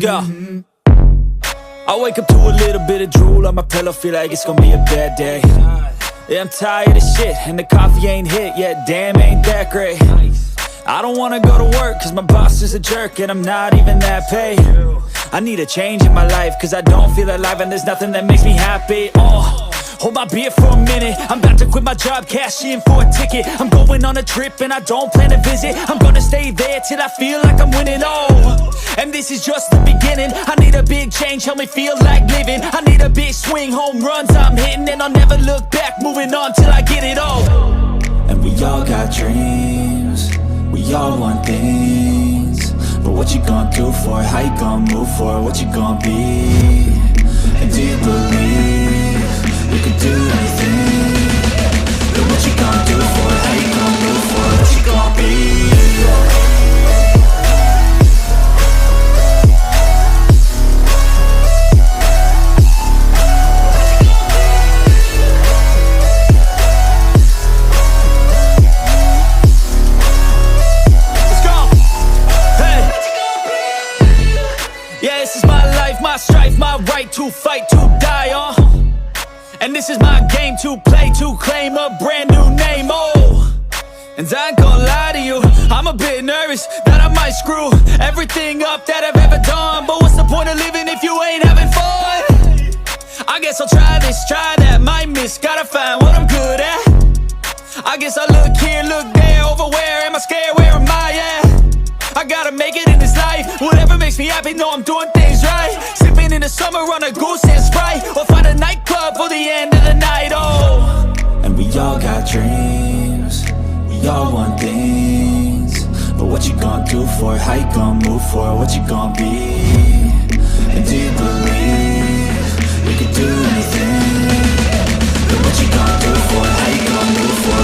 go. I wake up to a little bit of drool on my pillow, feel like it's gonna be a bad day. Yeah, I'm tired of shit, and the coffee ain't hit yet, damn, ain't that great. I don't wanna go to work, cause my boss is a jerk, and I'm not even that paid. I need a change in my life, cause I don't feel alive, and there's nothing that makes me happy. Hold my beer for a minute, I'm about to quit my job, cash in for a ticket. I'm going on a trip and I don't plan to visit. I'm gonna stay there till I feel like I'm winning, and this is just the beginning. I need a big change, help me feel like living. I need a big swing, home runs I'm hitting, and I'll never look back, moving on till I get it all. And we all got dreams, we all want things, but what you gonna do for it? How you gonna move for it? What you gonna be? And do you believe you can do anything? But what you gonna do for it? How you gonna move for it? What you gonna be? Let's go! Hey! Yeah, this is my life, my strife, my right to fight, to die on. And this is my game to play, to claim a brand new name, And I ain't gonna lie to you, I'm a bit nervous that I might screw everything up that I've ever done. But what's the point of living if you ain't having fun? I guess I'll try this, try that, might miss, gotta find what I'm good at. I guess I look here, look there, over where am I scared, where am I at? I gotta make it in this life, whatever makes me happy, know I'm doing things right. Sipping in the summer on a goose and Sprite, or find a nightclub for the end of the night, And we all got dreams, we all want things, but what you gonna do for it? How you gonna move for it? What you gonna be? And do you believe you can do anything? But what you gonna do for it? How you gonna move for it?